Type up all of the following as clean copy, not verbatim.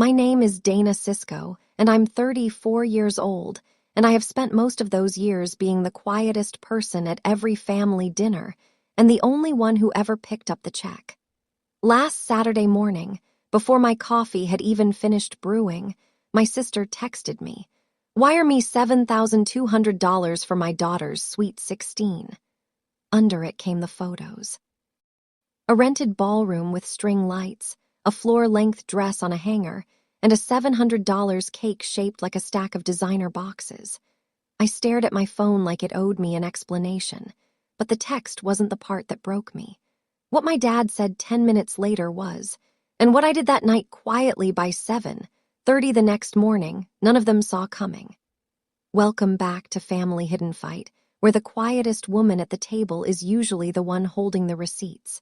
My name is Dana Sisko, and I'm 34 years old, and I have spent most of those years being the quietest person at every family dinner and the only one who ever picked up the check. Last Saturday morning, before my coffee had even finished brewing, my sister texted me, "Wire me $7,200 for my daughter's sweet 16. Under it came the photos. A rented ballroom with string lights, a floor-length dress on a hanger, and a $700 cake shaped like a stack of designer boxes. I stared at my phone like it owed me an explanation, but the text wasn't the part that broke me. What my dad said 10 minutes later was, and what I did that night quietly by 7:30 the next morning, none of them saw coming. Welcome back to Family Hidden Fight, where the quietest woman at the table is usually the one holding the receipts.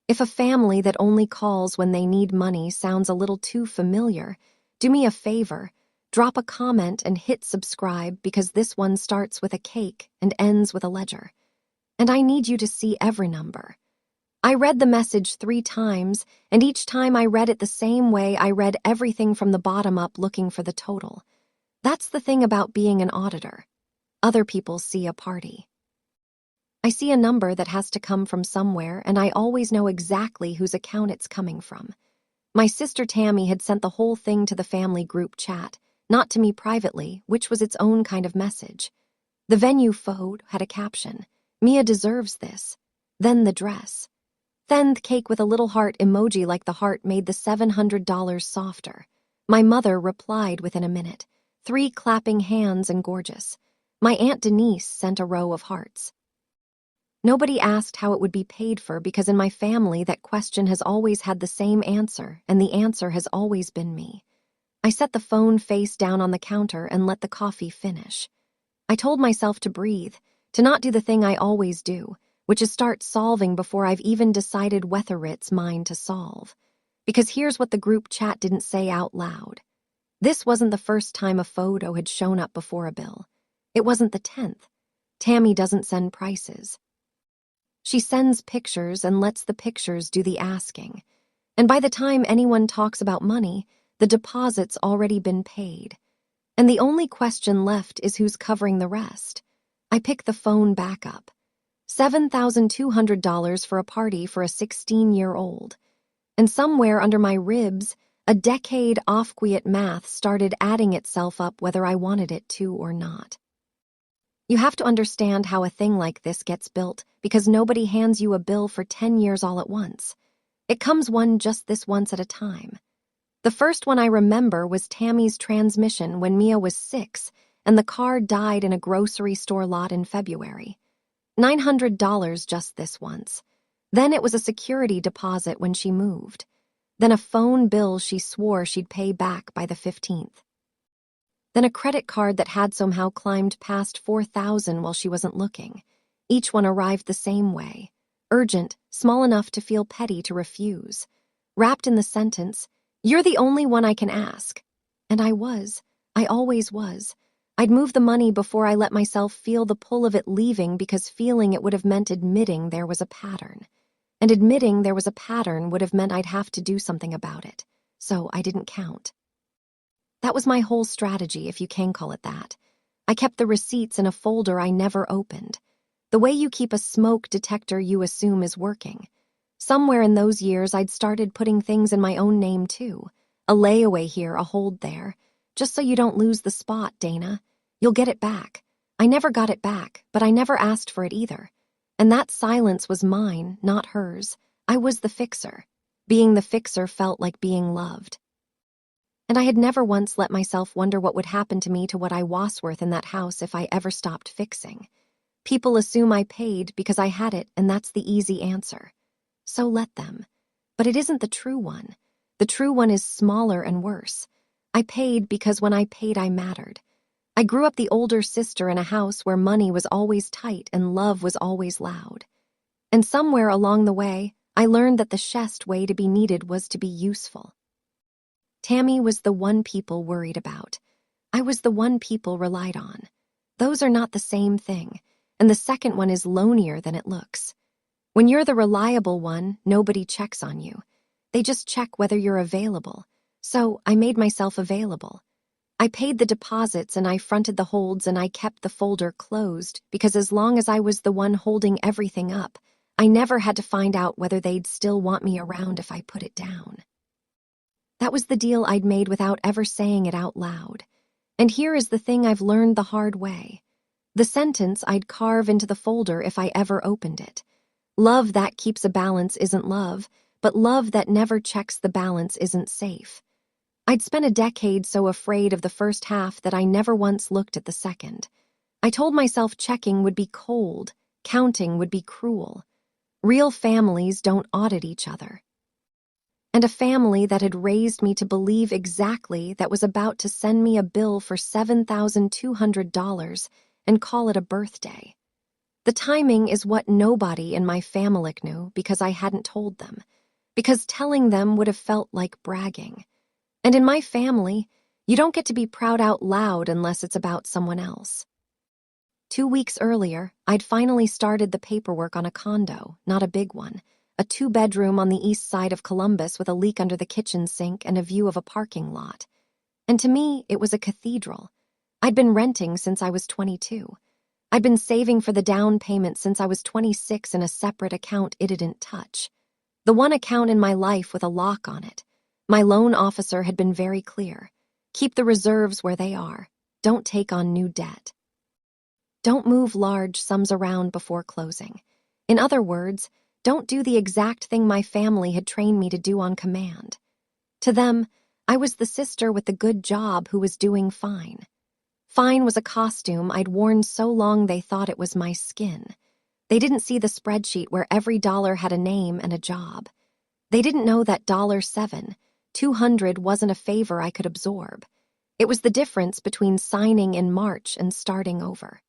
If a family that only calls when they need money sounds a little too familiar, do me a favor, drop a comment and hit subscribe because this one starts with a cake and ends with a ledger. And I need you to see every number. I read the message 3 times, and each time I read it the same way I read everything from the bottom up looking for the total. That's the thing about being an auditor. Other people see a party. I see a number that has to come from somewhere, and I always know exactly whose account it's coming from. My sister Tammy had sent the whole thing to the family group chat, not to me privately, which was its own kind of message. The venue photo had a caption, "Mia deserves this." Then the dress. Then the cake with a little heart emoji like the heart made the $700 softer. My mother replied within a minute, 3 clapping hands and gorgeous. My Aunt Denise sent a row of hearts. Nobody asked how it would be paid for because in my family that question has always had the same answer, and the answer has always been me. I set the phone face down on the counter and let the coffee finish. I told myself to breathe, to not do the thing I always do, which is start solving before I've even decided whether it's mine to solve. Because here's what the group chat didn't say out loud. This wasn't the first time a photo had shown up before a bill. It wasn't the 10th. Tammy doesn't send prices. She sends pictures and lets the pictures do the asking. And by the time anyone talks about money, the deposit's already been paid. And the only question left is who's covering the rest. I pick the phone back up. $7,200 for a party for a 16-year-old. And somewhere under my ribs, a decade off-quiet math started adding itself up whether I wanted it to or not. You have to understand how a thing like this gets built because nobody hands you a bill for 10 years all at once. It comes one just this once at a time. The first one I remember was Tammy's transmission when Mia was 6 and the car died in a grocery store lot in February. $900 just this once. Then it was a security deposit when she moved. Then a phone bill she swore she'd pay back by the 15th. Then a credit card that had somehow climbed past 4,000 while she wasn't looking. Each one arrived the same way. Urgent, small enough to feel petty to refuse. Wrapped in the sentence, "You're the only one I can ask." And I was. I always was. I'd move the money before I let myself feel the pull of it leaving because feeling it would have meant admitting there was a pattern. And admitting there was a pattern would have meant I'd have to do something about it. So I didn't count. That was my whole strategy, if you can call it that. I kept the receipts in a folder I never opened. The way you keep a smoke detector you assume is working. Somewhere in those years, I'd started putting things in my own name, too. A layaway here, a hold there. Just so you don't lose the spot, Dana. You'll get it back. I never got it back, but I never asked for it either. And that silence was mine, not hers. I was the fixer. Being the fixer felt like being loved. And I had never once let myself wonder what would happen to me to what I was worth in that house if I ever stopped fixing. People assume I paid because I had it, and that's the easy answer. So let them. But it isn't the true one. The true one is smaller and worse. I paid because when I paid, I mattered. I grew up the older sister in a house where money was always tight and love was always loud. And somewhere along the way, I learned that the best way to be needed was to be useful. Tammy was the one people worried about. I was the one people relied on. Those are not the same thing, and the second one is lonelier than it looks. When you're the reliable one, nobody checks on you. They just check whether you're available. So I made myself available. I paid the deposits and I fronted the holds and I kept the folder closed because as long as I was the one holding everything up, I never had to find out whether they'd still want me around if I put it down. That was the deal I'd made without ever saying it out loud. And here is the thing I've learned the hard way. The sentence I'd carve into the folder if I ever opened it. Love that keeps a balance isn't love, but love that never checks the balance isn't safe. I'd spent a decade so afraid of the first half that I never once looked at the second. I told myself checking would be cold, counting would be cruel. Real families don't audit each other. And a family that had raised me to believe exactly that was about to send me a bill for $7,200 and call it a birthday. The timing is what nobody in my family knew because I hadn't told them, because telling them would have felt like bragging. And in my family, you don't get to be proud out loud unless it's about someone else. 2 weeks earlier, I'd finally started the paperwork on a condo, not a big one, a 2-bedroom on the east side of Columbus with a leak under the kitchen sink and a view of a parking lot. And to me, it was a cathedral. I'd been renting since I was 22. I'd been saving for the down payment since I was 26 in a separate account it didn't touch. The one account in my life with a lock on it. My loan officer had been very clear. Keep the reserves where they are. Don't take on new debt. Don't move large sums around before closing. In other words, don't do the exact thing my family had trained me to do on command. To them, I was the sister with the good job who was doing fine. Fine was a costume I'd worn so long they thought it was my skin. They didn't see the spreadsheet where every dollar had a name and a job. They didn't know that $7, $200 wasn't a favor I could absorb. It was the difference between signing in March and starting over.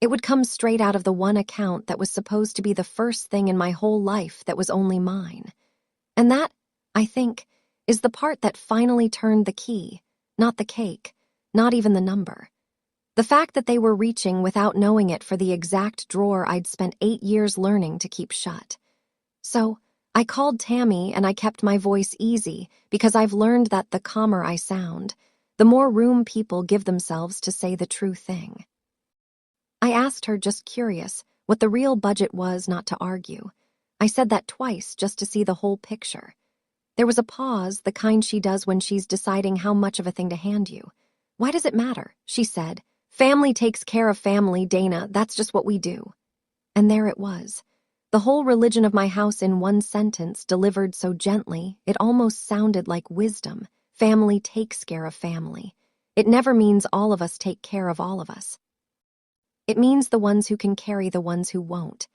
It would come straight out of the one account that was supposed to be the first thing in my whole life that was only mine. And that, I think, is the part that finally turned the key, not the cake, not even the number. The fact that they were reaching without knowing it for the exact drawer I'd spent 8 years learning to keep shut. So, I called Tammy and I kept my voice easy because I've learned that the calmer I sound, the more room people give themselves to say the true thing. I asked her, just curious, what the real budget was, not to argue. I said that twice just to see the whole picture. There was a pause, the kind she does when she's deciding how much of a thing to hand you. Why does it matter? She said. Family takes care of family, Dana. That's just what we do. And there it was. The whole religion of my house in one sentence, delivered so gently, it almost sounded like wisdom. Family takes care of family. It never means all of us take care of all of us. It means the ones who can carry the ones who won't.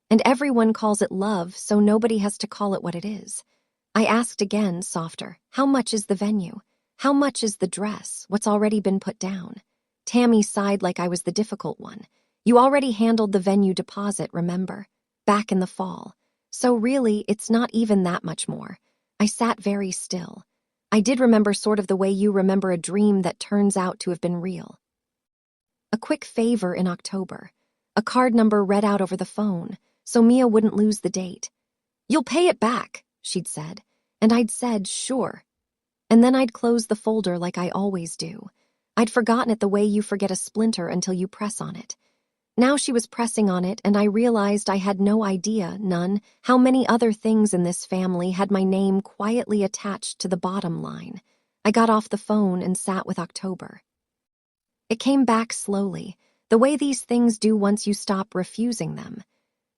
And everyone calls it love, so nobody has to call it what it is. I asked again, softer, how much is the venue? How much is the dress, what's already been put down? Tammy sighed like I was the difficult one. You already handled the venue deposit, remember? Back in the fall. So really, it's not even that much more. I sat very still. I did remember sort of the way you remember a dream that turns out to have been real. A quick favor in October. A card number read out over the phone, so Mia wouldn't lose the date. You'll pay it back, she'd said. And I'd said, sure. And then I'd close the folder like I always do. I'd forgotten it the way you forget a splinter until you press on it. Now she was pressing on it, and I realized I had no idea, none, how many other things in this family had my name quietly attached to the bottom line. I got off the phone and sat with October. It came back slowly, the way these things do once you stop refusing them.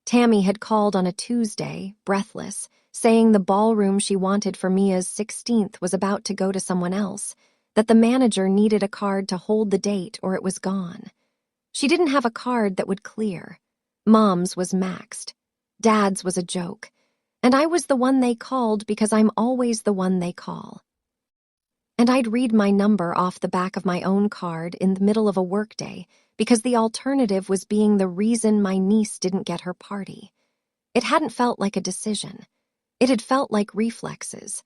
Tammy had called on a Tuesday, breathless, saying the ballroom she wanted for Mia's 16th was about to go to someone else, that the manager needed a card to hold the date or it was gone. She didn't have a card that would clear. Mom's was maxed. Dad's was a joke. And I was the one they called because I'm always the one they call. And I'd read my number off the back of my own card in the middle of a workday because the alternative was being the reason my niece didn't get her party. It hadn't felt like a decision. It had felt like reflexes.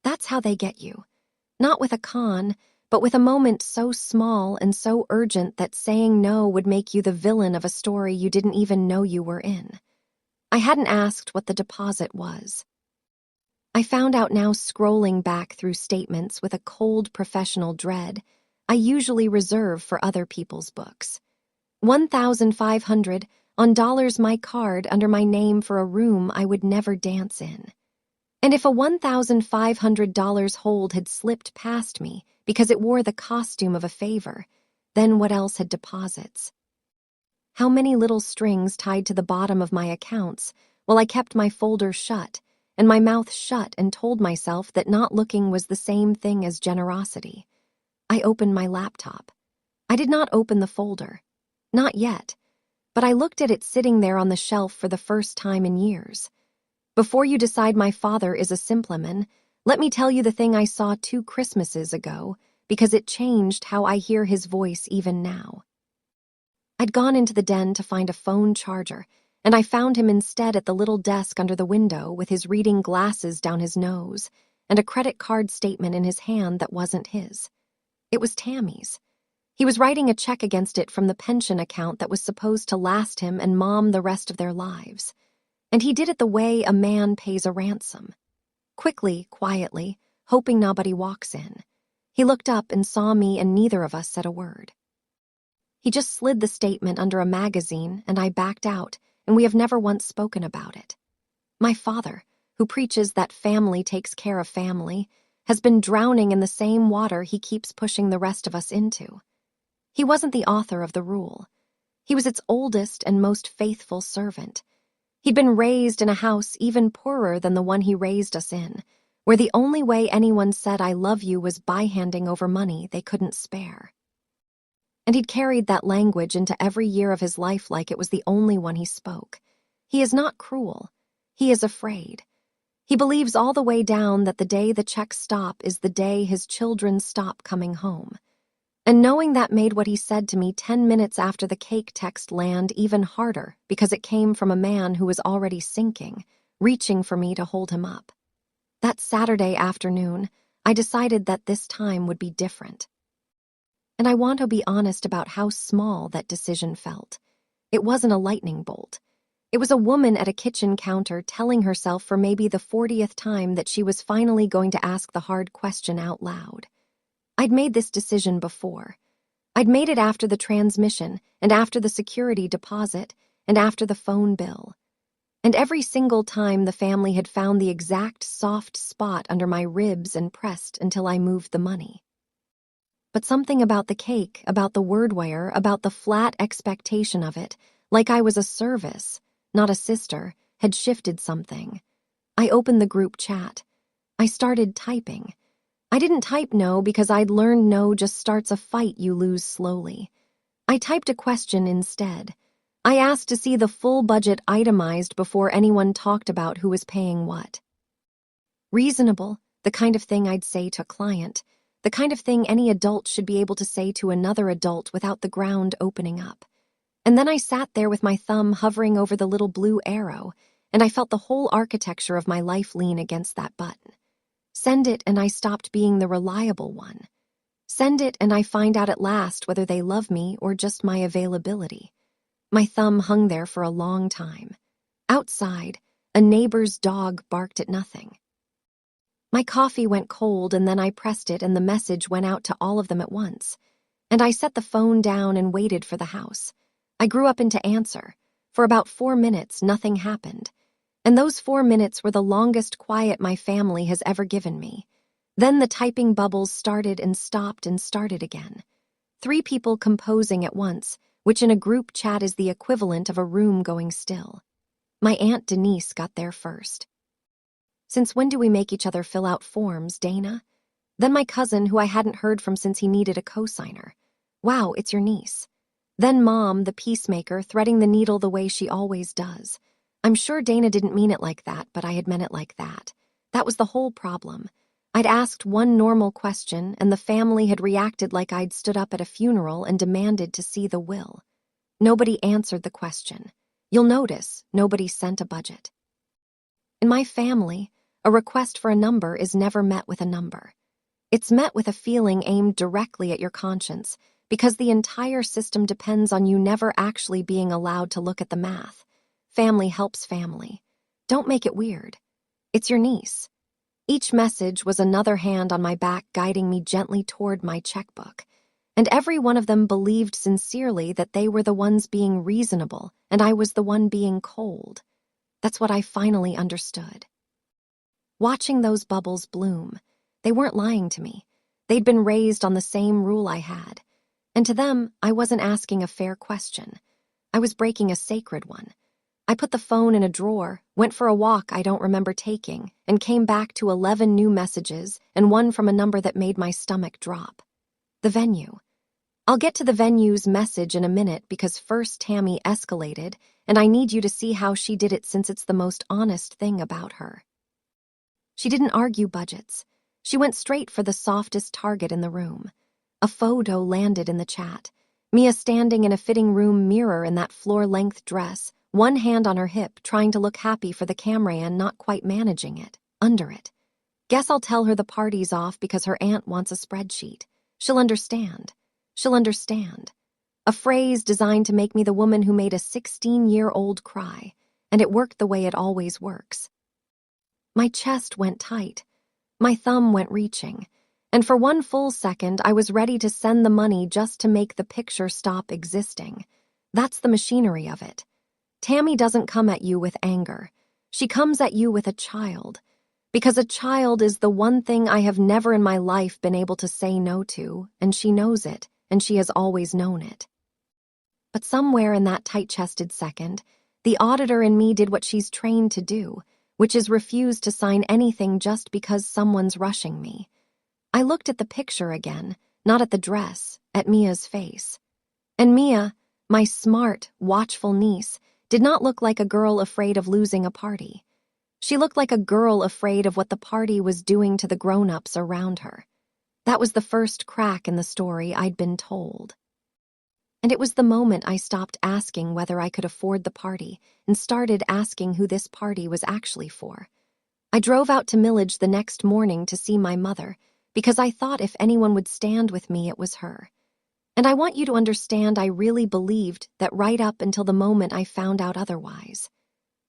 That's how they get you. Not with a con, but with a moment so small and so urgent that saying no would make you the villain of a story you didn't even know you were in. I hadn't asked what the deposit was. I found out now, scrolling back through statements with a cold professional dread I usually reserve for other people's books. 1,500 on dollars my card under my name for a room I would never dance in. And if a $1,500 hold had slipped past me because it wore the costume of a favor, then what else had deposits? How many little strings tied to the bottom of my accounts while I kept my folder shut and my mouth shut and told myself that not looking was the same thing as generosity. I opened my laptop. I did not open the folder. Not yet. But I looked at it sitting there on the shelf for the first time in years. Before you decide my father is a simpleman, let me tell you the thing I saw 2 Christmases ago, because it changed how I hear his voice even now. I'd gone into the den to find a phone charger, and I found him instead at the little desk under the window with his reading glasses down his nose and a credit card statement in his hand that wasn't his. It was Tammy's. He was writing a check against it from the pension account that was supposed to last him and Mom the rest of their lives. And he did it the way a man pays a ransom. Quickly, quietly, hoping nobody walks in. He looked up and saw me, and neither of us said a word. He just slid the statement under a magazine, and I backed out, and we have never once spoken about it. My father, who preaches that family takes care of family, has been drowning in the same water he keeps pushing the rest of us into. He wasn't the author of the rule. He was its oldest and most faithful servant. He'd been raised in a house even poorer than the one he raised us in, where the only way anyone said I love you was by handing over money they couldn't spare. And he'd carried that language into every year of his life like it was the only one he spoke. He is not cruel. He is afraid. He believes all the way down that the day the checks stop is the day his children stop coming home. And knowing that made what he said to me 10 minutes after the cake text land even harder, because it came from a man who was already sinking, reaching for me to hold him up. That Saturday afternoon, I decided that this time would be different. And I want to be honest about how small that decision felt. It wasn't a lightning bolt. It was a woman at a kitchen counter telling herself for maybe the 40th time that she was finally going to ask the hard question out loud. I'd made this decision before. I'd made it after the transmission, and after the security deposit, and after the phone bill. And every single time the family had found the exact soft spot under my ribs and pressed until I moved the money. But something about the cake, about the wordware, about the flat expectation of it, like I was a service, not a sister, had shifted something. I opened the group chat. I started typing. I didn't type no because I'd learned no just starts a fight you lose slowly. I typed a question instead. I asked to see the full budget itemized before anyone talked about who was paying what. Reasonable, the kind of thing I'd say to a client, the kind of thing any adult should be able to say to another adult without the ground opening up. And then I sat there with my thumb hovering over the little blue arrow, and I felt the whole architecture of my life lean against that button. Send it and I stopped being the reliable one. Send it and I find out at last whether they love me or just my availability. My thumb hung there for a long time. Outside, a neighbor's dog barked at nothing. My coffee went cold and then I pressed it and the message went out to all of them at once. And I set the phone down and waited for the house. I grew up into answer. For about 4 minutes, nothing happened. And those 4 minutes were the longest quiet my family has ever given me. Then the typing bubbles started and stopped and started again. 3 people composing at once, which in a group chat is the equivalent of a room going still. My Aunt Denise got there first. Since when do we make each other fill out forms, Dana? Then my cousin, who I hadn't heard from since he needed a cosigner. Wow, it's your niece. Then Mom, the peacemaker, threading the needle the way she always does. I'm sure Dana didn't mean it like that, but I had meant it like that. That was the whole problem. I'd asked one normal question, and the family had reacted like I'd stood up at a funeral and demanded to see the will. Nobody answered the question. You'll notice, nobody sent a budget. In my family, a request for a number is never met with a number. It's met with a feeling aimed directly at your conscience, because the entire system depends on you never actually being allowed to look at the math. Family helps family. Don't make it weird. It's your niece. Each message was another hand on my back guiding me gently toward my checkbook, and every one of them believed sincerely that they were the ones being reasonable and I was the one being cold. That's what I finally understood. Watching those bubbles bloom, they weren't lying to me. They'd been raised on the same rule I had, and to them, I wasn't asking a fair question. I was breaking a sacred one. I put the phone in a drawer, went for a walk I don't remember taking, and came back to 11 new messages and one from a number that made my stomach drop. The venue. I'll get to the venue's message in a minute because first Tammy escalated, and I need you to see how she did it since it's the most honest thing about her. She didn't argue budgets. She went straight for the softest target in the room. A photo landed in the chat. Mia standing in a fitting room mirror in that floor-length dress, one hand on her hip, trying to look happy for the camera and not quite managing it, under it. Guess I'll tell her the party's off because her aunt wants a spreadsheet. She'll understand. She'll understand. A phrase designed to make me the woman who made a 16-year-old cry, and it worked the way it always works. My chest went tight. My thumb went reaching, and for one full second I was ready to send the money just to make the picture stop existing. That's the machinery of it. Tammy doesn't come at you with anger. She comes at you with a child. Because a child is the one thing I have never in my life been able to say no to, and she knows it, and she has always known it. But somewhere in that tight-chested second, the auditor in me did what she's trained to do, which is refuse to sign anything just because someone's rushing me. I looked at the picture again, not at the dress, at Mia's face. And Mia, my smart, watchful niece, did not look like a girl afraid of losing a party. She looked like a girl afraid of what the party was doing to the grown-ups around her. That was the first crack in the story I'd been told. And it was the moment I stopped asking whether I could afford the party and started asking who this party was actually for. I drove out to Millage the next morning to see my mother because I thought if anyone would stand with me, it was her. And I want you to understand I really believed that right up until the moment I found out otherwise.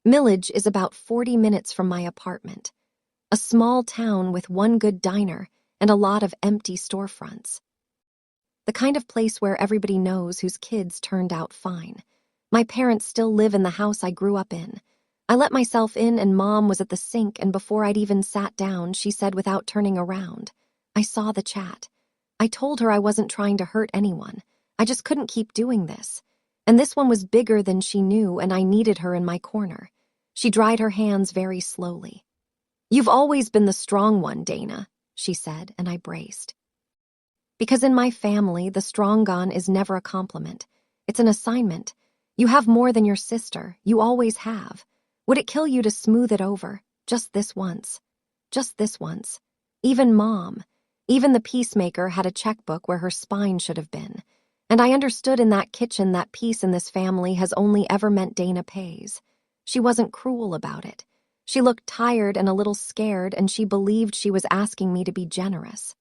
Millage is about 40 minutes from my apartment, a small town with one good diner and a lot of empty storefronts. The kind of place where everybody knows whose kids turned out fine. My parents still live in the house I grew up in. I let myself in and Mom was at the sink, and before I'd even sat down, she said without turning around, "I saw the chat. I told her I wasn't trying to hurt anyone. I just couldn't keep doing this. And this one was bigger than she knew, and I needed her in my corner." She dried her hands very slowly. "You've always been the strong one, Dana," she said, and I braced. Because in my family, the strong gun is never a compliment. It's an assignment. You have more than your sister. You always have. Would it kill you to smooth it over? Just this once. Just this once. Even Mom, even the peacemaker, had a checkbook where her spine should have been. And I understood in that kitchen that peace in this family has only ever meant Dana pays. She wasn't cruel about it. She looked tired and a little scared, and she believed she was asking me to be generous.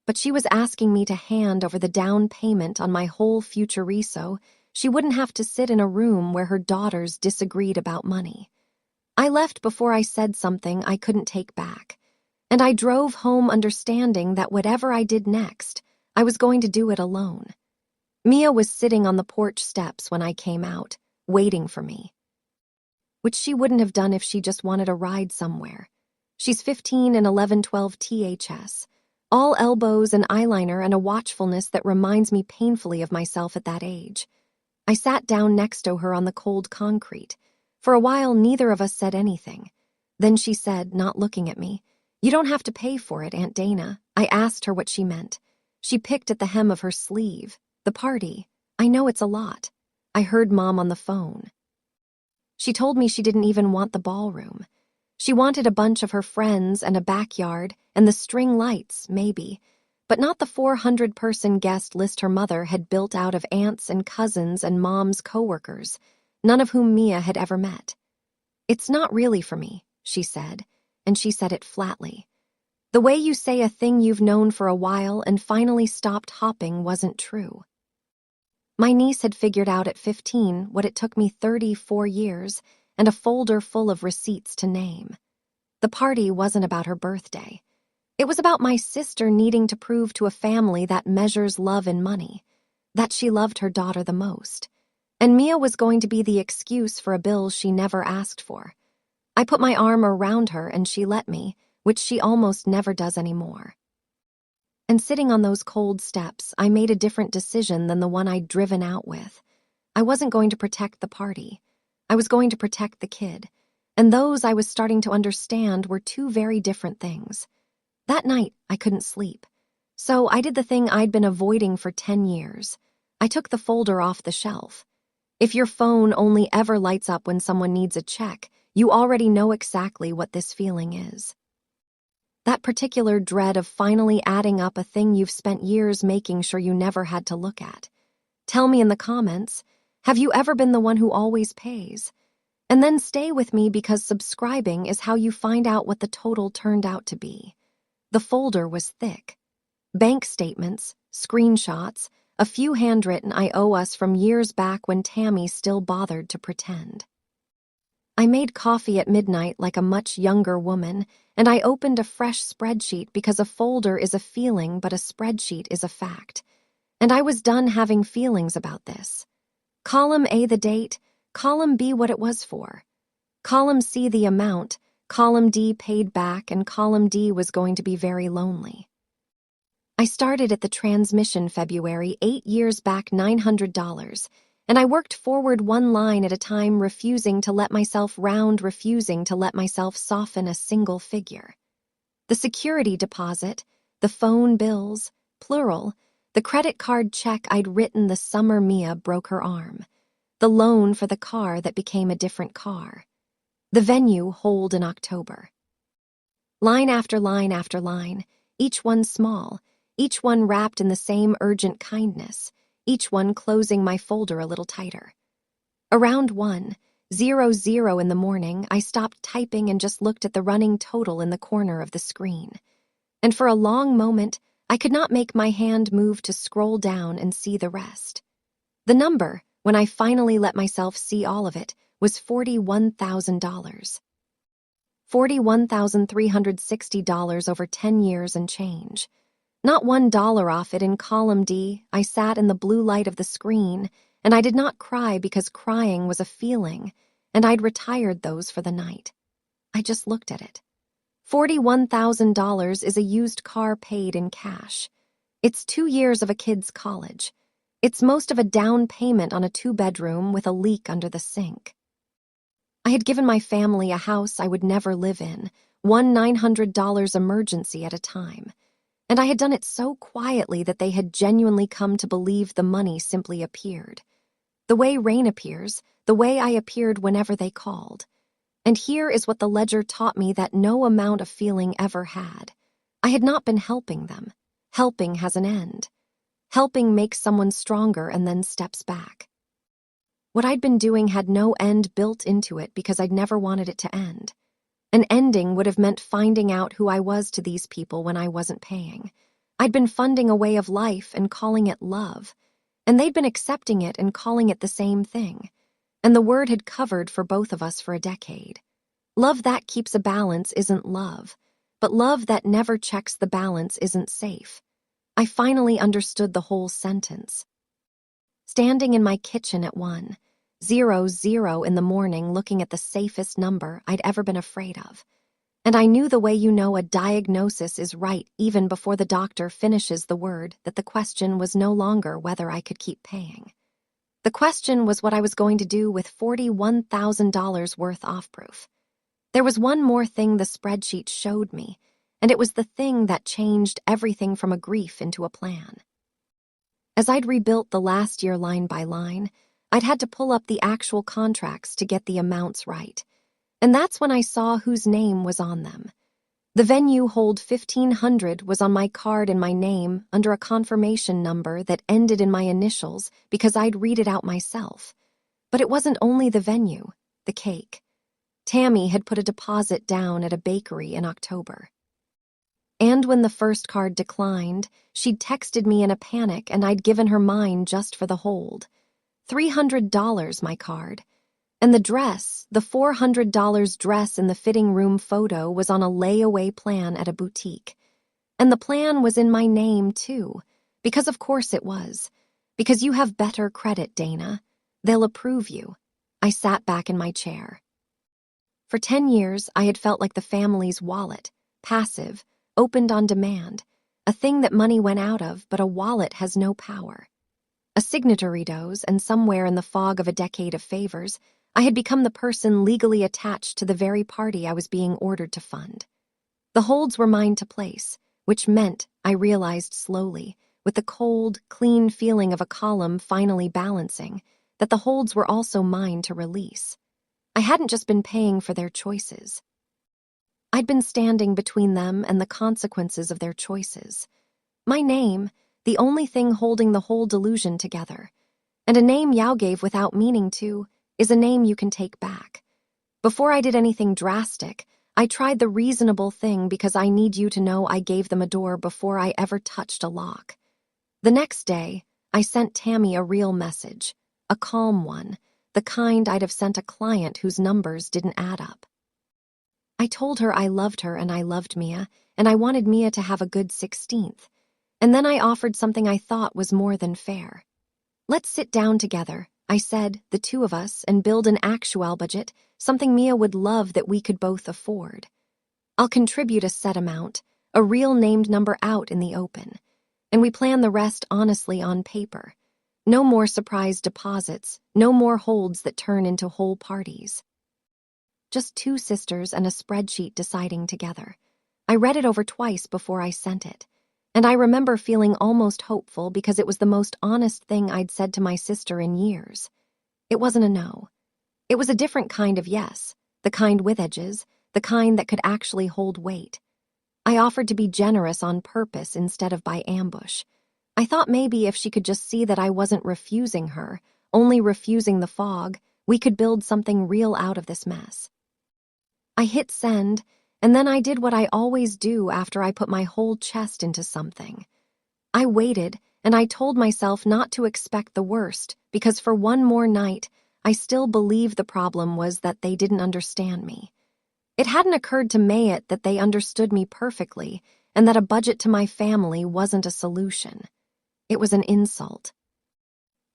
But she was asking me to hand over the down payment on my whole future reso. She wouldn't have to sit in a room where her daughters disagreed about money. I left before I said something I couldn't take back, and I drove home understanding that whatever I did next, I was going to do it alone. Mia was sitting on the porch steps when I came out, waiting for me, which she wouldn't have done if she just wanted a ride somewhere. She's 15 and 11-12 THS, all elbows and eyeliner and a watchfulness that reminds me painfully of myself at that age. I sat down next to her on the cold concrete. For a while, neither of us said anything. Then she said, not looking at me, "You don't have to pay for it, Aunt Dana." I asked her what she meant. She picked at the hem of her sleeve. "The party. I know it's a lot. I heard Mom on the phone. She told me she didn't even want the ballroom. She wanted a bunch of her friends and a backyard and the string lights, maybe, but not the 400-person guest list her mother had built out of aunts and cousins and Mom's coworkers, none of whom Mia had ever met. "It's not really for me," she said, and she said it flatly. The way you say a thing you've known for a while and finally stopped hopping wasn't true. My niece had figured out at 15 what it took me 34 years and a folder full of receipts to name. The party wasn't about her birthday. It was about my sister needing to prove to a family that measures love in money, that she loved her daughter the most. And Mia was going to be the excuse for a bill she never asked for. I put my arm around her and she let me, which she almost never does anymore. And sitting on those cold steps, I made a different decision than the one I'd driven out with. I wasn't going to protect the party. I was going to protect the kid. And those I was starting to understand were two very different things. That night, I couldn't sleep. So I did the thing I'd been avoiding for 10 years. I took the folder off the shelf. If your phone only ever lights up when someone needs a check, you already know exactly what this feeling is. That particular dread of finally adding up a thing you've spent years making sure you never had to look at. Tell me in the comments, have you ever been the one who always pays? And then stay with me because subscribing is how you find out what the total turned out to be. The folder was thick. Bank statements, screenshots, a few handwritten I owe us from years back when Tammy still bothered to pretend. I made coffee at midnight like a much younger woman, and I opened a fresh spreadsheet because a folder is a feeling but a spreadsheet is a fact. And I was done having feelings about this. Column A the date, column B what it was for. Column C the amount, column D paid back, and column D was going to be very lonely. I started at the transmission February 8 years back $900, and I worked forward one line at a time, refusing to let myself round, refusing to let myself soften a single figure. The security deposit, the phone bills, plural, the credit card check I'd written the summer Mia broke her arm, the loan for the car that became a different car, the venue hold in October. Line after line after line, each one small, each one wrapped in the same urgent kindness, each one closing my folder a little tighter. Around 1:00 in the morning, I stopped typing and just looked at the running total in the corner of the screen. And for a long moment, I could not make my hand move to scroll down and see the rest. The number, when I finally let myself see all of it, was $41,000. $41,360 over 10 years and change. Not $1 off it. In column D, I sat in the blue light of the screen, and I did not cry because crying was a feeling, and I'd retired those for the night. I just looked at it. $41,000 is a used car paid in cash. It's 2 years of a kid's college. It's most of a down payment on a 2-bedroom with a leak under the sink. I had given my family a house I would never live in, one $900 emergency at a time. And I had done it so quietly that they had genuinely come to believe the money simply appeared. The way rain appears, the way I appeared whenever they called. And here is what the ledger taught me that no amount of feeling ever had. I had not been helping them. Helping has an end. Helping makes someone stronger and then steps back. What I'd been doing had no end built into it because I'd never wanted it to end. An ending would have meant finding out who I was to these people when I wasn't paying. I'd been funding a way of life and calling it love, and they'd been accepting it and calling it the same thing. And the word had covered for both of us for a decade. Love that keeps a balance isn't love, but love that never checks the balance isn't safe. I finally understood the whole sentence. Standing in my kitchen at 1:00 in the morning, looking at the safest number I'd ever been afraid of. And I knew the way you know a diagnosis is right even before the doctor finishes the word, that the question was no longer whether I could keep paying. The question was what I was going to do with $41,000 worth off proof. There was one more thing the spreadsheet showed me, and it was the thing that changed everything from a grief into a plan. As I'd rebuilt the last year line by line, I'd had to pull up the actual contracts to get the amounts right. And that's when I saw whose name was on them. The venue hold 1,500 was on my card in my name under a confirmation number that ended in my initials because I'd read it out myself. But it wasn't only the venue, the cake. Tammy had put a deposit down at a bakery in October. And when the first card declined, she'd texted me in a panic and I'd given her mine just for the hold. $300 my card. And the $400 dress in the fitting room photo was on a layaway plan at a boutique. And the plan was in my name, too. Because of course it was. Because you have better credit, Dana. They'll approve you. I sat back in my chair. For 10 years, I had felt like the family's wallet, passive, opened on demand, a thing that money went out of, but a wallet has no power. A signatory does, and somewhere in the fog of a decade of favors, I had become the person legally attached to the very party I was being ordered to fund. The holds were mine to place, which meant, I realized slowly, with the cold, clean feeling of a column finally balancing, that the holds were also mine to release. I hadn't just been paying for their choices. I'd been standing between them and the consequences of their choices. My name, the only thing holding the whole delusion together. And a name Yao gave without meaning to, is a name you can take back. Before I did anything drastic, I tried the reasonable thing because I need you to know I gave them a door before I ever touched a lock. The next day, I sent Tammy a real message, a calm one, the kind I'd have sent a client whose numbers didn't add up. I told her I loved her and I loved Mia, and I wanted Mia to have a good 16th. And then I offered something I thought was more than fair. Let's sit down together, I said, the two of us, and build an actual budget, something Mia would love that we could both afford. I'll contribute a set amount, a real named number out in the open, and we plan the rest honestly on paper. No more surprise deposits, no more holds that turn into whole parties. Just two sisters and a spreadsheet deciding together. I read it over twice before I sent it, and I remember feeling almost hopeful because it was the most honest thing I'd said to my sister in years. It wasn't a no. It was a different kind of yes, the kind with edges, the kind that could actually hold weight. I offered to be generous on purpose instead of by ambush. I thought maybe if she could just see that I wasn't refusing her, only refusing the fog, we could build something real out of this mess. I hit send, and then I did what I always do after I put my whole chest into something. I waited, and I told myself not to expect the worst, because for one more night, I still believed the problem was that they didn't understand me. It hadn't occurred to Mayet that they understood me perfectly, and that a budget to my family wasn't a solution. It was an insult.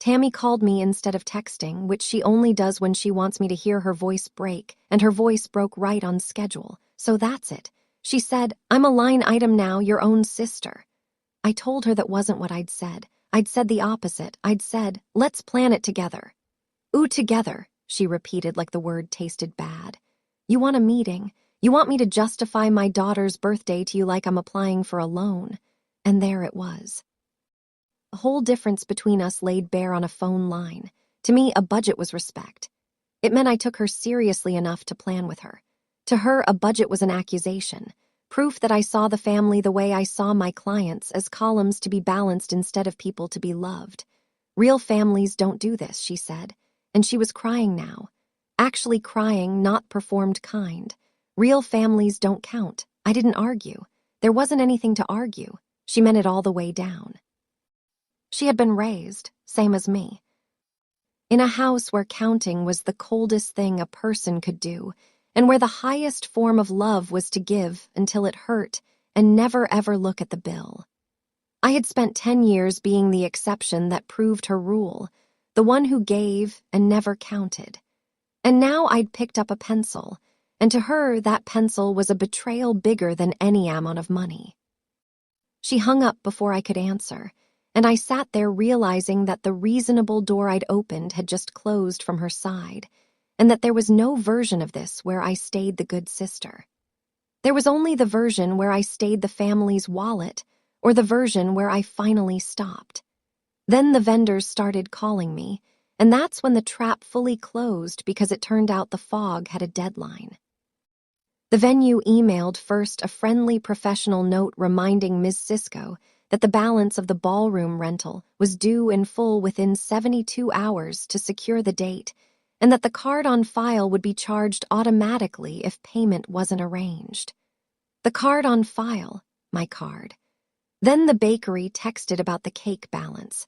Tammy called me instead of texting, which she only does when she wants me to hear her voice break, and her voice broke right on schedule, so that's it. She said, "I'm a line item now, your own sister." I told her that wasn't what I'd said. I'd said the opposite. I'd said, "Let's plan it together." "Ooh, together," she repeated like the word tasted bad. "You want a meeting? You want me to justify my daughter's birthday to you like I'm applying for a loan?" And there it was. The whole difference between us laid bare on a phone line. To me, a budget was respect. It meant I took her seriously enough to plan with her. To her, a budget was an accusation, proof that I saw the family the way I saw my clients, as columns to be balanced instead of people to be loved. Real families don't do this, she said, and she was crying now. Actually crying, not performed kind. Real families don't count. I didn't argue. There wasn't anything to argue. She meant it all the way down. She had been raised, same as me, in a house where counting was the coldest thing a person could do, and where the highest form of love was to give until it hurt and never ever look at the bill. I had spent 10 years being the exception that proved her rule, the one who gave and never counted. And now I'd picked up a pencil, and to her that pencil was a betrayal bigger than any amount of money. She hung up before I could answer, and I sat there realizing that the reasonable door I'd opened had just closed from her side, and that there was no version of this where I stayed the good sister. There was only the version where I stayed the family's wallet, or the version where I finally stopped. Then the vendors started calling me, and that's when the trap fully closed because it turned out the fog had a deadline. The venue emailed first a friendly professional note reminding Ms. Cisco that the balance of the ballroom rental was due in full within 72 hours to secure the date, and that the card on file would be charged automatically if payment wasn't arranged. The card on file, my card. Then the bakery texted about the cake balance.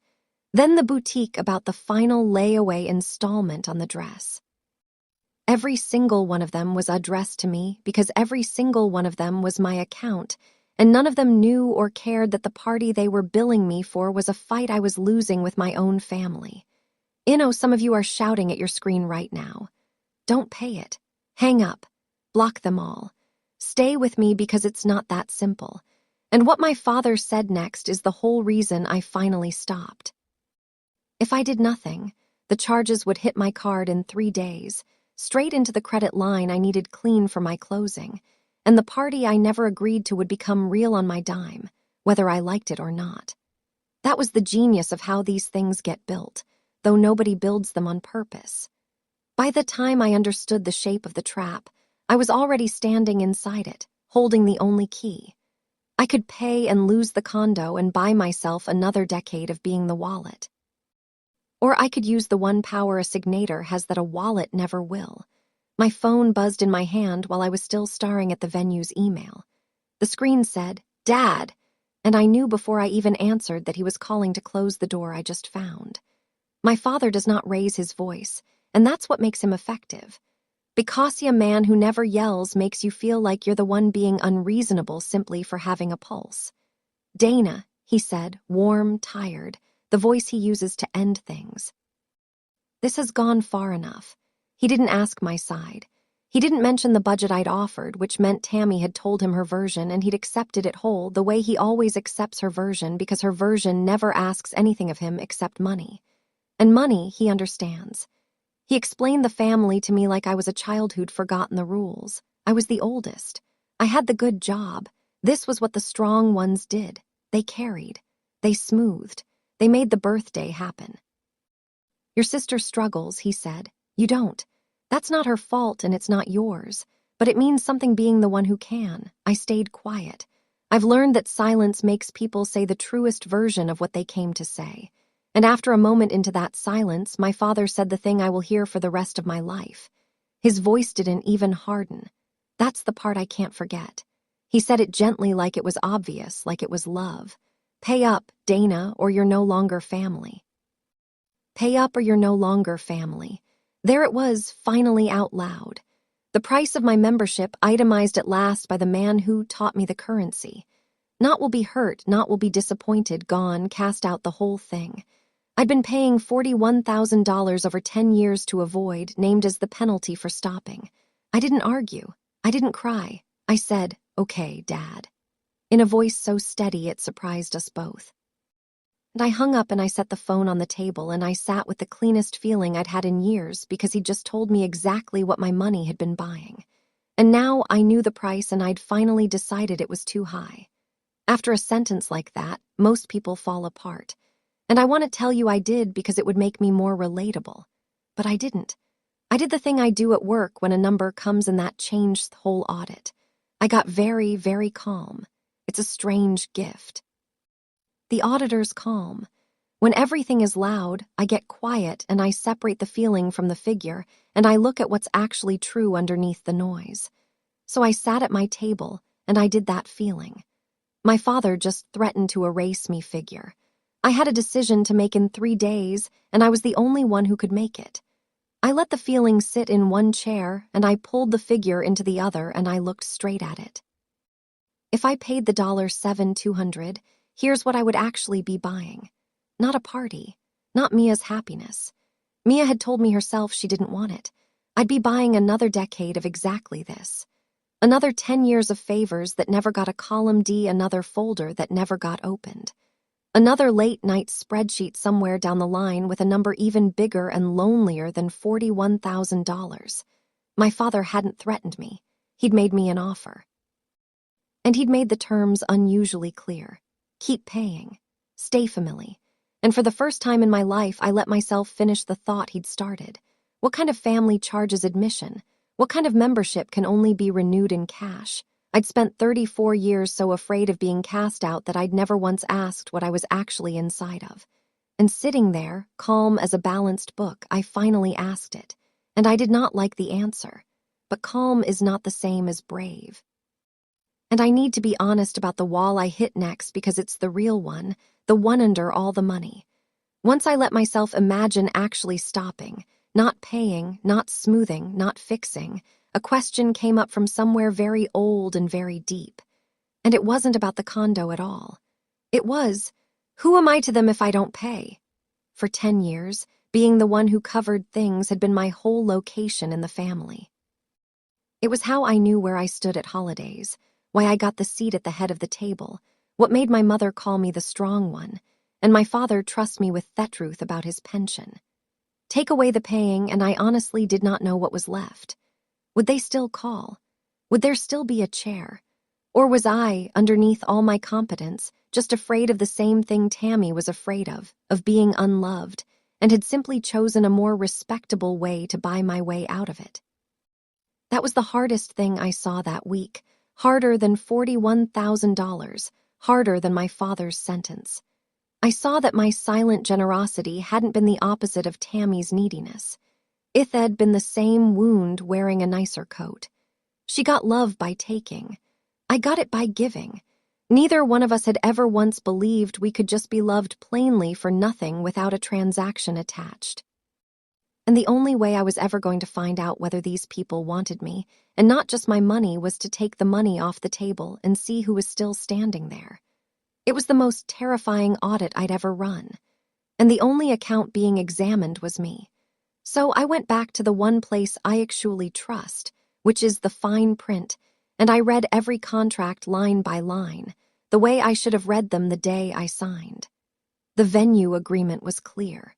Then the boutique about the final layaway installment on the dress. Every single one of them was addressed to me because every single one of them was my account, and none of them knew or cared that the party they were billing me for was a fight I was losing with my own family. Some of you are shouting at your screen right now. Don't pay it. Hang up. Block them all. Stay with me because it's not that simple. And what my father said next is the whole reason I finally stopped. If I did nothing, the charges would hit my card in 3 days, straight into the credit line I needed clean for my closing, and the party I never agreed to would become real on my dime, whether I liked it or not. That was the genius of how these things get built, though nobody builds them on purpose. By the time I understood the shape of the trap, I was already standing inside it, holding the only key. I could pay and lose the condo and buy myself another decade of being the wallet. Or I could use the one power a signator has that a wallet never will. My phone buzzed in my hand while I was still staring at the venue's email. The screen said, "Dad," and I knew before I even answered that he was calling to close the door I just found. My father does not raise his voice, and that's what makes him effective. Because a man who never yells makes you feel like you're the one being unreasonable simply for having a pulse. "Dana," he said, warm, tired, the voice he uses to end things. This has gone far enough. He didn't ask my side. He didn't mention the budget I'd offered, which meant Tammy had told him her version and he'd accepted it whole the way he always accepts her version because her version never asks anything of him except money. And money, he understands. He explained the family to me like I was a child who'd forgotten the rules. I was the oldest. I had the good job. This was what the strong ones did. They carried. They smoothed. They made the birthday happen. "Your sister struggles," he said. "You don't. That's not her fault and it's not yours. But it means something being the one who can." I stayed quiet. I've learned that silence makes people say the truest version of what they came to say. And after a moment into that silence, my father said the thing I will hear for the rest of my life. His voice didn't even harden. That's the part I can't forget. He said it gently like it was obvious, like it was love. "Pay up, Dana, or you're no longer family." Pay up or you're no longer family. There it was, finally out loud. The price of my membership itemized at last by the man who taught me the currency. Not will be hurt, not will be disappointed, gone, cast out the whole thing. I'd been paying $41,000 over 10 years to avoid, named as the penalty for stopping. I didn't argue. I didn't cry. I said, "Okay, Dad," in a voice so steady it surprised us both. And I hung up and I set the phone on the table and I sat with the cleanest feeling I'd had in years because he'd just told me exactly what my money had been buying. And now I knew the price and I'd finally decided it was too high. After a sentence like that, most people fall apart. And I want to tell you I did because it would make me more relatable. But I didn't. I did the thing I do at work when a number comes and that changed the whole audit. I got very, very calm. It's a strange gift. The auditor's calm. When everything is loud, I get quiet and I separate the feeling from the figure and I look at what's actually true underneath the noise. So I sat at my table and I did that feeling. My father just threatened to erase me figure. I had a decision to make in 3 days and I was the only one who could make it. I let the feeling sit in one chair and I pulled the figure into the other and I looked straight at it. If I paid the $7,200, here's what I would actually be buying. Not a party, not Mia's happiness. Mia had told me herself she didn't want it. I'd be buying another decade of exactly this. Another 10 years of favors that never got a column D, another folder that never got opened. Another late-night spreadsheet somewhere down the line with a number even bigger and lonelier than $41,000. My father hadn't threatened me. He'd made me an offer. And he'd made the terms unusually clear. Keep paying. Stay family. And for the first time in my life, I let myself finish the thought he'd started. What kind of family charges admission? What kind of membership can only be renewed in cash? I'd spent 34 years so afraid of being cast out that I'd never once asked what I was actually inside of. And sitting there, calm as a balanced book, I finally asked it. And I did not like the answer. But calm is not the same as brave. And I need to be honest about the wall I hit next because it's the real one, the one under all the money. Once I let myself imagine actually stopping, Not paying, not smoothing, not fixing. A question came up from somewhere very old and very deep. And it wasn't about the condo at all. It was, who am I to them if I don't pay? For 10 years, being the one who covered things had been my whole location in the family. It was how I knew where I stood at holidays, why I got the seat at the head of the table, what made my mother call me the strong one, and my father trust me with that truth about his pension. Take away the paying, and I honestly did not know what was left. Would they still call? Would there still be a chair? Or was I, underneath all my competence, just afraid of the same thing Tammy was afraid of being unloved, and had simply chosen a more respectable way to buy my way out of it? That was the hardest thing I saw that week, harder than $41,000, harder than my father's sentence. I saw that my silent generosity hadn't been the opposite of Tammy's neediness. It had been the same wound wearing a nicer coat. She got love by taking. I got it by giving. Neither one of us had ever once believed we could just be loved plainly for nothing without a transaction attached. And the only way I was ever going to find out whether these people wanted me, and not just my money, was to take the money off the table and see who was still standing there. It was the most terrifying audit I'd ever run, and the only account being examined was me. So I went back to the one place I actually trust, which is the fine print, and I read every contract line by line, the way I should have read them the day I signed. The venue agreement was clear.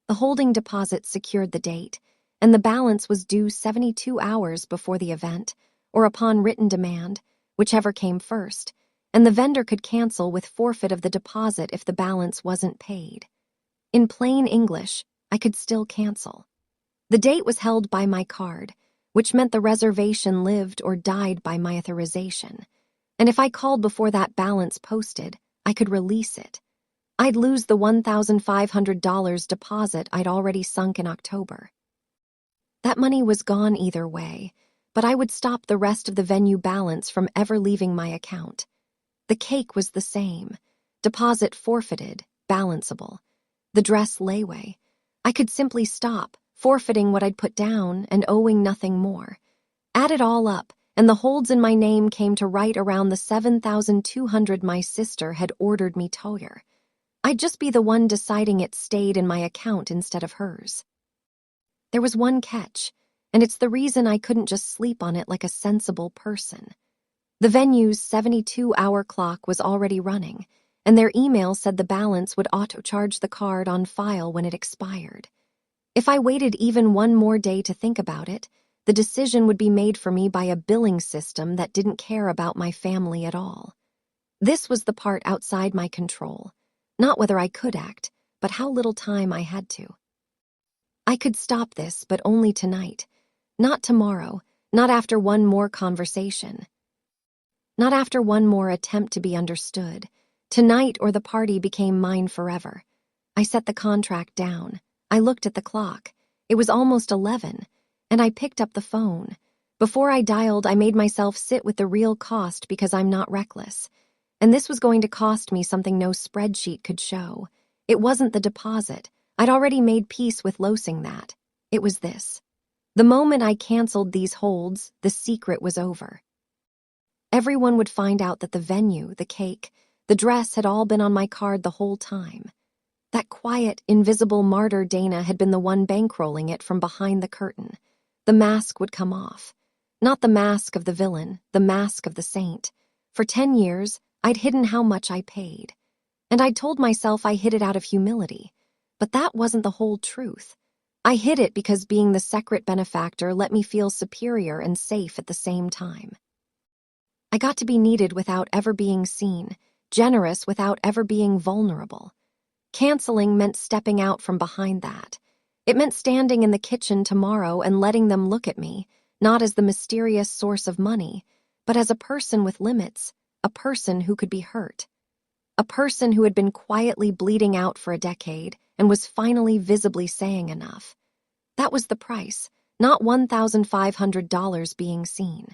The holding deposit secured the date, and the balance was due 72 hours before the event, or upon written demand, whichever came first, and the vendor could cancel with forfeit of the deposit if the balance wasn't paid. In plain English, I could still cancel. The date was held by my card, which meant the reservation lived or died by my authorization, and if I called before that balance posted, I could release it. I'd lose the $1,500 deposit I'd already sunk in October. That money was gone either way, but I would stop the rest of the venue balance from ever leaving my account. The cake was the same. Deposit forfeited, balanceable. The dress layaway. I could simply stop, forfeiting what I'd put down and owing nothing more. Add it all up, and the holds in my name came to right around the $7,200 my sister had ordered me toyer. I'd just be the one deciding it stayed in my account instead of hers. There was one catch, and it's the reason I couldn't just sleep on it like a sensible person. The venue's 72-hour clock was already running, and their email said the balance would auto-charge the card on file when it expired. If I waited even one more day to think about it, the decision would be made for me by a billing system that didn't care about my family at all. This was the part outside my control. Not whether I could act, but how little time I had to. I could stop this, but only tonight. Not tomorrow, not after one more conversation. Not after one more attempt to be understood. Tonight or the party became mine forever. I set the contract down. I looked at the clock. It was almost 11, and I picked up the phone. Before I dialed, I made myself sit with the real cost because I'm not reckless. And this was going to cost me something no spreadsheet could show. It wasn't the deposit. I'd already made peace with losing that. It was this. The moment I canceled these holds, the secret was over. Everyone would find out that the venue, the cake, the dress had all been on my card the whole time. That quiet, invisible martyr Dana had been the one bankrolling it from behind the curtain. The mask would come off. Not the mask of the villain, the mask of the saint. For 10 years, I'd hidden how much I paid. And I'd told myself I hid it out of humility. But that wasn't the whole truth. I hid it because being the secret benefactor let me feel superior and safe at the same time. I got to be needed without ever being seen, generous without ever being vulnerable. Canceling meant stepping out from behind that. It meant standing in the kitchen tomorrow and letting them look at me, not as the mysterious source of money, but as a person with limits, a person who could be hurt. A person who had been quietly bleeding out for a decade and was finally visibly saying enough. That was the price, not $1,500 being seen.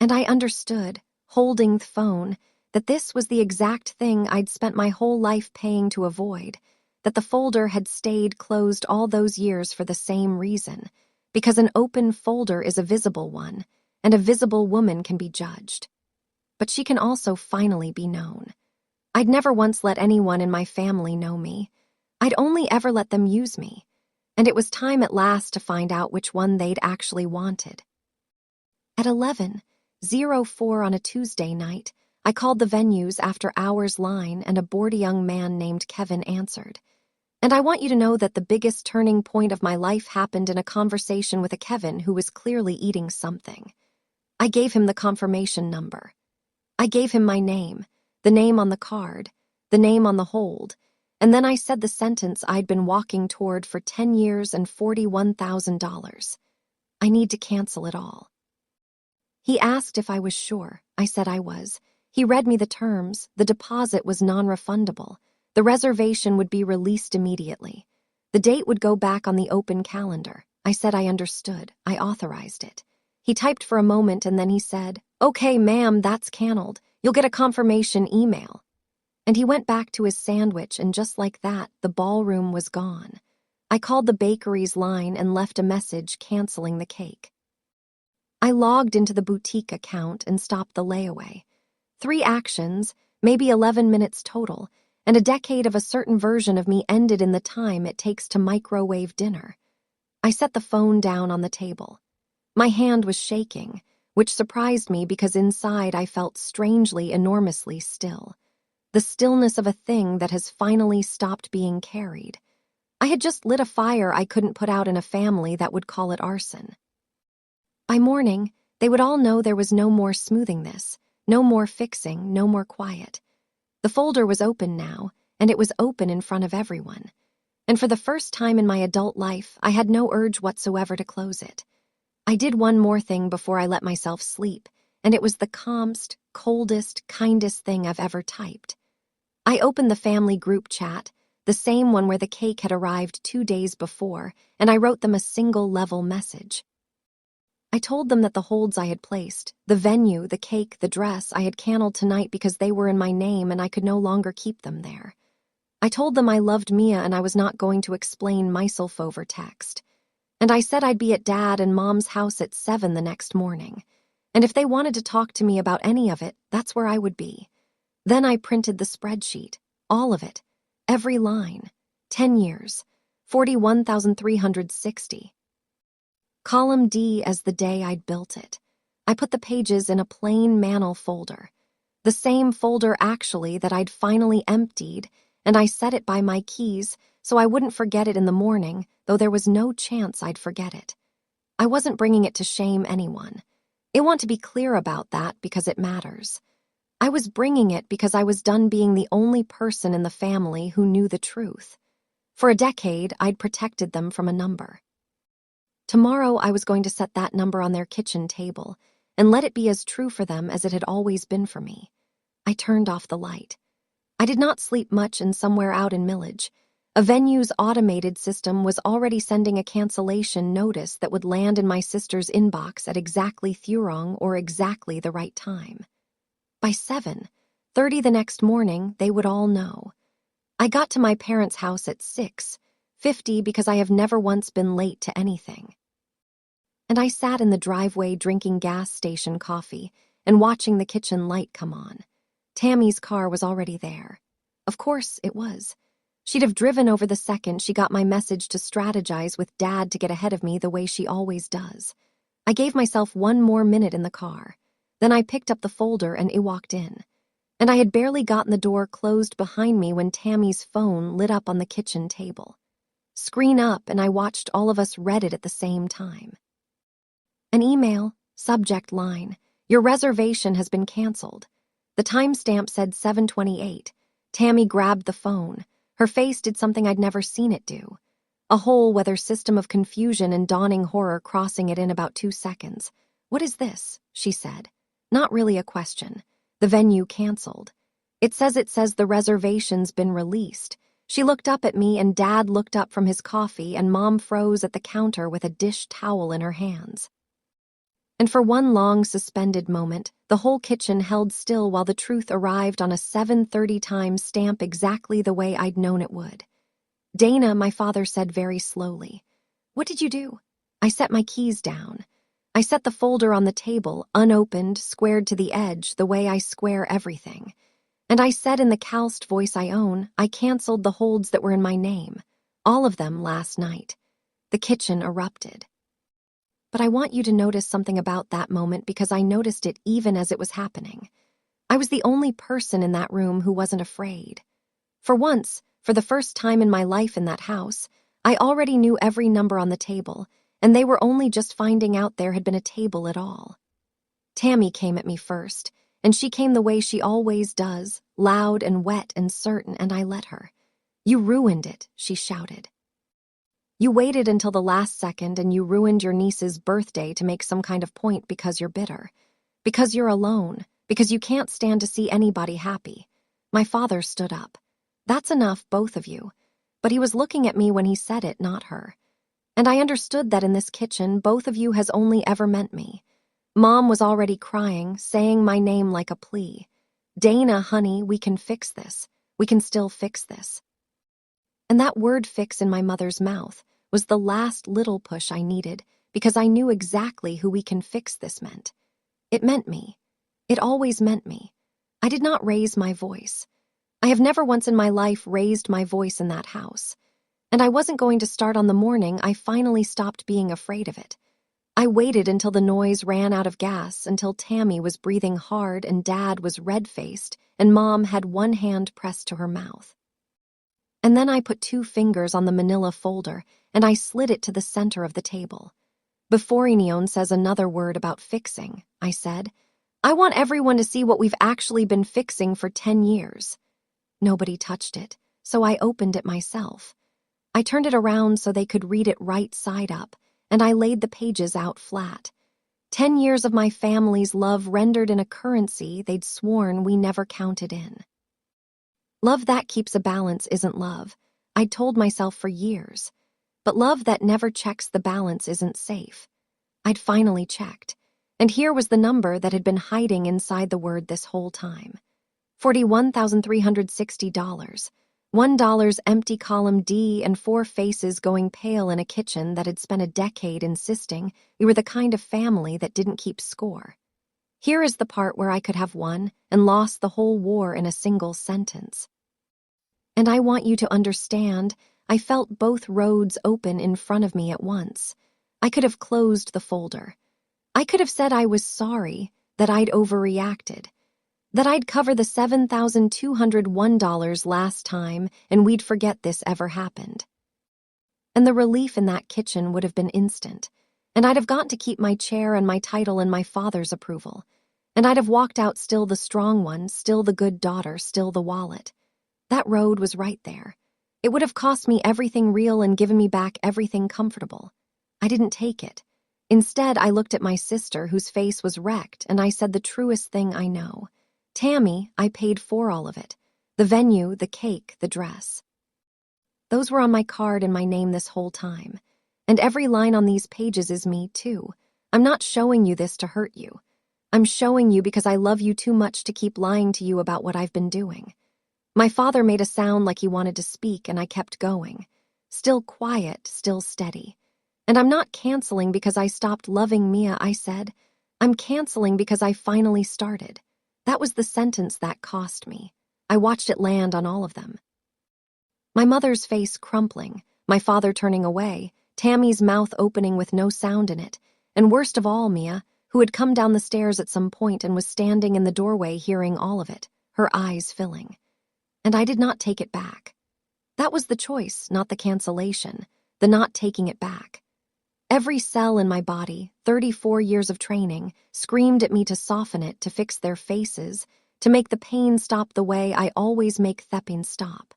And I understood, holding the phone, that this was the exact thing I'd spent my whole life paying to avoid, that the folder had stayed closed all those years for the same reason, because an open folder is a visible one, and a visible woman can be judged. But she can also finally be known. I'd never once let anyone in my family know me. I'd only ever let them use me, and it was time at last to find out which one they'd actually wanted. At 11:04 on a Tuesday night, I called the venue's after-hours line and a bored young man named Kevin answered. And I want you to know that the biggest turning point of my life happened in a conversation with a Kevin who was clearly eating something. I gave him the confirmation number. I gave him my name, the name on the card, the name on the hold, and then I said the sentence I'd been walking toward for 10 years and $41,000. I need to cancel it all. He asked if I was sure. I said I was. He read me the terms. The deposit was non-refundable. The reservation would be released immediately. The date would go back on the open calendar. I said I understood. I authorized it. He typed for a moment and then he said, "Okay, ma'am, that's canceled. You'll get a confirmation email." And he went back to his sandwich, and just like that, the ballroom was gone. I called the bakery's line and left a message canceling the cake. I logged into the boutique account and stopped the layaway. 3 actions, maybe 11 minutes total, and a decade of a certain version of me ended in the time it takes to microwave dinner. I set the phone down on the table. My hand was shaking, which surprised me because inside I felt strangely, enormously still. The stillness of a thing that has finally stopped being carried. I had just lit a fire I couldn't put out in a family that would call it arson. By morning, they would all know there was no more smoothing this, no more fixing, no more quiet. The folder was open now, and it was open in front of everyone. And for the first time in my adult life, I had no urge whatsoever to close it. I did one more thing before I let myself sleep, and it was the calmest, coldest, kindest thing I've ever typed. I opened the family group chat, the same one where the cake had arrived 2 days before, and I wrote them a single-level message. I told them that the holds I had placed, the venue, the cake, the dress, I had canceled tonight because they were in my name and I could no longer keep them there. I told them I loved Mia and I was not going to explain myself over text. And I said I'd be at Dad and Mom's house at 7 the next morning. And if they wanted to talk to me about any of it, that's where I would be. Then I printed the spreadsheet, all of it, every line, 10 years, 41,360. Column D as the day I'd built it. I put the pages in a plain Mantle folder, the same folder actually that I'd finally emptied, and I set it by my keys so I wouldn't forget it in the morning, though there was no chance I'd forget it. I wasn't bringing it to shame anyone. I want to be clear about that because it matters. I was bringing it because I was done being the only person in the family who knew the truth. For a decade, I'd protected them from a number. Tomorrow, I was going to set that number on their kitchen table and let it be as true for them as it had always been for me. I turned off the light. I did not sleep much, and somewhere out in Millage, a venue's automated system was already sending a cancellation notice that would land in my sister's inbox at exactly Thurong or exactly the right time. By 7:30 the next morning, they would all know. I got to my parents' house at 6:50 because I have never once been late to anything. And I sat in the driveway drinking gas station coffee and watching the kitchen light come on. Tammy's car was already there. Of course it was. She'd have driven over the second she got my message to strategize with Dad to get ahead of me the way she always does. I gave myself 1 more minute in the car. Then I picked up the folder and I walked in. And I had barely gotten the door closed behind me when Tammy's phone lit up on the kitchen table. Screen up, and I watched all of us read it at the same time. An email, subject line, "Your reservation has been canceled." The timestamp said 7:28. Tammy grabbed the phone. Her face did something I'd never seen it do. A whole weather system of confusion and dawning horror crossing it in about 2 seconds. "What is this?" she said. Not really a question. The venue canceled. It says the reservation's been released. She looked up at me and Dad looked up from his coffee and Mom froze at the counter with a dish towel in her hands. And for one long suspended moment, the whole kitchen held still while the truth arrived on a 7:30 time stamp exactly the way I'd known it would. Dana, my father said very slowly. What did you do? I set my keys down. I set the folder on the table, unopened, squared to the edge, the way I square everything. And I said in the calced voice I own, I canceled the holds that were in my name. All of them last night. The kitchen erupted. But I want you to notice something about that moment because I noticed it even as it was happening. I was the only person in that room who wasn't afraid. For once, for the first time in my life in that house, I already knew every number on the table, and they were only just finding out there had been a table at all. Tammy came at me first, and she came the way she always does, loud and wet and certain, and I let her. You ruined it, she shouted. You waited until the last second and you ruined your niece's birthday to make some kind of point because you're bitter. Because you're alone. Because you can't stand to see anybody happy. My father stood up. That's enough, both of you. But he was looking at me when he said it, not her. And I understood that in this kitchen, both of you has only ever meant me. Mom was already crying, saying my name like a plea. Dana, honey, we can fix this. We can still fix this. And that word fix in my mother's mouth was the last little push I needed because I knew exactly who we can fix this meant. It meant me. It always meant me. I did not raise my voice. I have never once in my life raised my voice in that house. And I wasn't going to start on the morning I finally stopped being afraid of it. I waited until the noise ran out of gas, until Tammy was breathing hard and Dad was red-faced and Mom had one hand pressed to her mouth. And then I put 2 fingers on the manila folder and I slid it to the center of the table. Before Inion says another word about fixing, I said, I want everyone to see what we've actually been fixing for 10 years. Nobody touched it, so I opened it myself. I turned it around so they could read it right side up, and I laid the pages out flat. 10 years of my family's love rendered in a currency they'd sworn we never counted in. Love that keeps a balance isn't love, I'd told myself for years. But love that never checks the balance isn't safe. I'd finally checked, and here was the number that had been hiding inside the word this whole time. $41,360. $1 empty column D and 4 faces going pale in a kitchen that had spent a decade insisting we were the kind of family that didn't keep score. Here is the part where I could have won and lost the whole war in a single sentence. And I want you to understand, I felt both roads open in front of me at once. I could have closed the folder. I could have said I was sorry, that I'd overreacted, that I'd cover the $7,201 last time and we'd forget this ever happened. And the relief in that kitchen would have been instant, and I'd have gotten to keep my chair and my title and my father's approval, and I'd have walked out still the strong one, still the good daughter, still the wallet. That road was right there. It would have cost me everything real and given me back everything comfortable. I didn't take it. Instead, I looked at my sister, whose face was wrecked, and I said the truest thing I know. Tammy, I paid for all of it. The venue, the cake, the dress. Those were on my card in my name this whole time. And every line on these pages is me, too. I'm not showing you this to hurt you. I'm showing you because I love you too much to keep lying to you about what I've been doing. My father made a sound like he wanted to speak, and I kept going. Still quiet, still steady. And I'm not canceling because I stopped loving Mia, I said. I'm canceling because I finally started. That was the sentence that cost me. I watched it land on all of them. My mother's face crumpling, my father turning away, Tammy's mouth opening with no sound in it, and worst of all, Mia, who had come down the stairs at some point and was standing in the doorway hearing all of it, her eyes filling. And I did not take it back. That was the choice, not the cancellation, the not taking it back. Every cell in my body, 34 years of training, screamed at me to soften it, to fix their faces, to make the pain stop the way I always make thepping stop.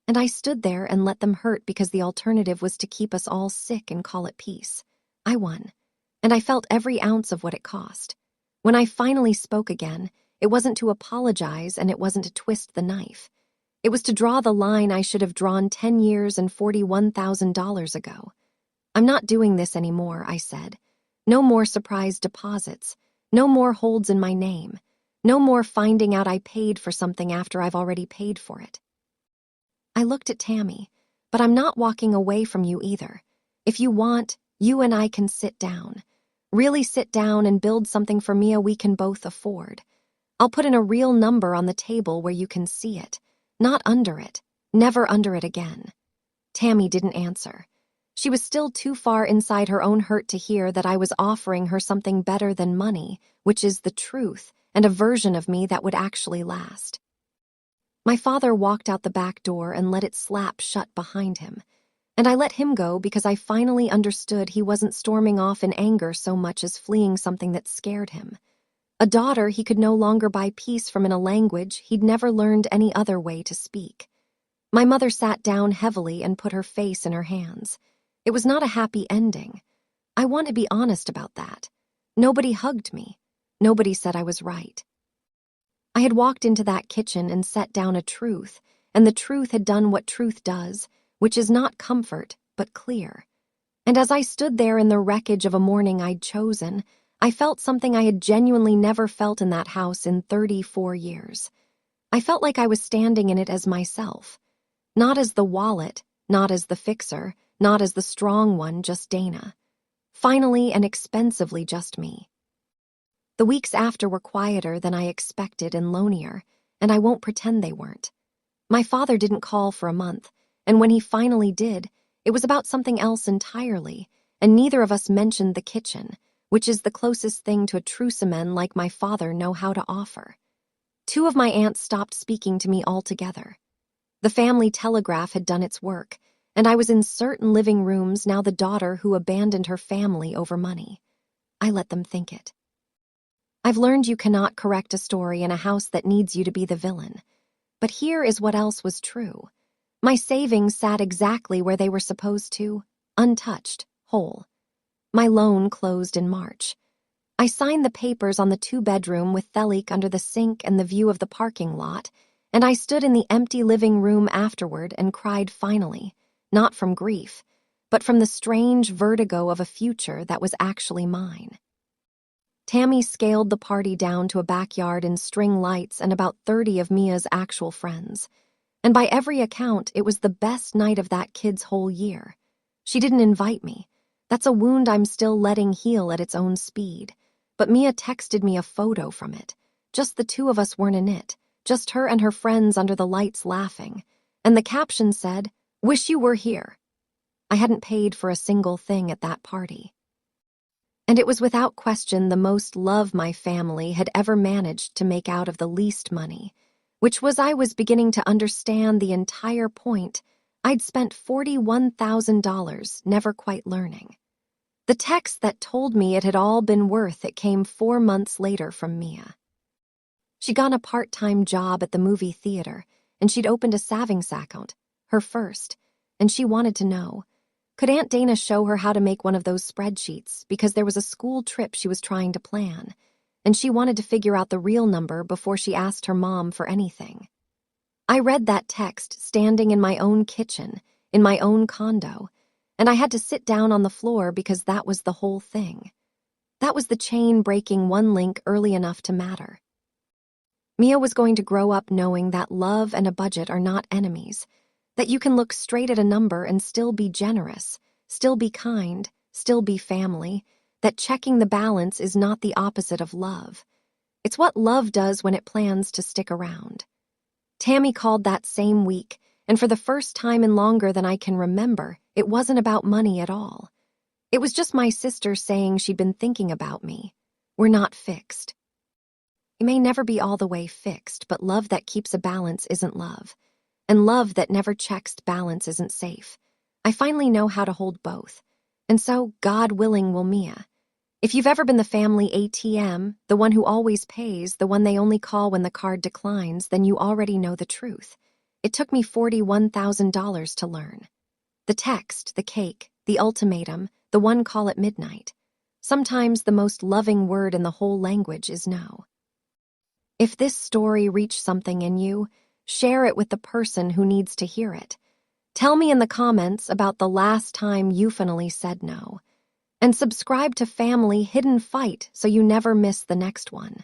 And I stood there and let them hurt because the alternative was to keep us all sick and call it peace. I won, and I felt every ounce of what it cost. When I finally spoke again, it wasn't to apologize and it wasn't to twist the knife. It was to draw the line I should have drawn 10 years and $41,000 ago. I'm not doing this anymore, I said. No more surprise deposits. No more holds in my name. No more finding out I paid for something after I've already paid for it. I looked at Tammy, But I'm not walking away from you either. If you want, you and I can sit down. Really sit down and build something for Mia we can both afford. I'll put in a real number on the table where you can see it. Not under it. Never under it again." Tammy didn't answer. She was still too far inside her own hurt to hear that I was offering her something better than money, which is the truth, and a version of me that would actually last. My father walked out the back door and let it slap shut behind him. And I let him go because I finally understood he wasn't storming off in anger so much as fleeing something that scared him. A daughter he could no longer buy peace from in a language he'd never learned any other way to speak. My mother sat down heavily and put her face in her hands. It was not a happy ending. I want to be honest about that. Nobody hugged me. Nobody said I was right. I had walked into that kitchen and set down a truth, and the truth had done what truth does, which is not comfort, but clear. And as I stood there in the wreckage of a morning I'd chosen, I felt something I had genuinely never felt in that house in 34 years. I felt like I was standing in it as myself. Not as the wallet, not as the fixer, not as the strong one, just Dana. Finally and expensively just me. The weeks after were quieter than I expected and lonelier, and I won't pretend they weren't. My father didn't call for a month, and when he finally did, it was about something else entirely, and neither of us mentioned the kitchen, which is the closest thing to a trucimen like my father know how to offer. 2 of my aunts stopped speaking to me altogether. The family telegraph had done its work, and I was in certain living rooms now the daughter who abandoned her family over money. I let them think it. I've learned you cannot correct a story in a house that needs you to be the villain. But here is what else was true. My savings sat exactly where they were supposed to, untouched, whole. My loan closed in March. I signed the papers on the 2-bedroom with Thelik under the sink and the view of the parking lot, and I stood in the empty living room afterward and cried finally, not from grief, but from the strange vertigo of a future that was actually mine. Tammy scaled the party down to a backyard in string lights and about 30 of Mia's actual friends. And by every account, it was the best night of that kid's whole year. She didn't invite me. That's a wound I'm still letting heal at its own speed. But Mia texted me a photo from it. Just the 2 of us weren't in it. Just her and her friends under the lights laughing. And the caption said, "Wish you were here." I hadn't paid for a single thing at that party. And it was without question the most love my family had ever managed to make out of the least money, which was I was beginning to understand the entire point. I'd spent $41,000 never quite learning. The text that told me it had all been worth it came 4 months later from Mia. She'd gotten a part-time job at the movie theater, and she'd opened a savings account, her first, and she wanted to know, could Aunt Dana show her how to make one of those spreadsheets because there was a school trip she was trying to plan, and she wanted to figure out the real number before she asked her mom for anything. I read that text standing in my own kitchen, in my own condo, and I had to sit down on the floor because that was the whole thing. That was the chain breaking one link early enough to matter. Mia was going to grow up knowing that love and a budget are not enemies, that you can look straight at a number and still be generous, still be kind, still be family, that checking the balance is not the opposite of love. It's what love does when it plans to stick around. Tammy called that same week, and for the first time in longer than I can remember, it wasn't about money at all. It was just my sister saying she'd been thinking about me. We're not fixed. You may never be all the way fixed, but love that keeps a balance isn't love. And love that never checks balance isn't safe. I finally know how to hold both. And so, God willing, will Mia. If you've ever been the family ATM, the one who always pays, the one they only call when the card declines, then you already know the truth. It took me $41,000 to learn. The text, the cake, the ultimatum, the one call at midnight. Sometimes the most loving word in the whole language is no. If this story reached something in you, share it with the person who needs to hear it. Tell me in the comments about the last time you finally said no. And subscribe to Family Hidden Fight so you never miss the next one.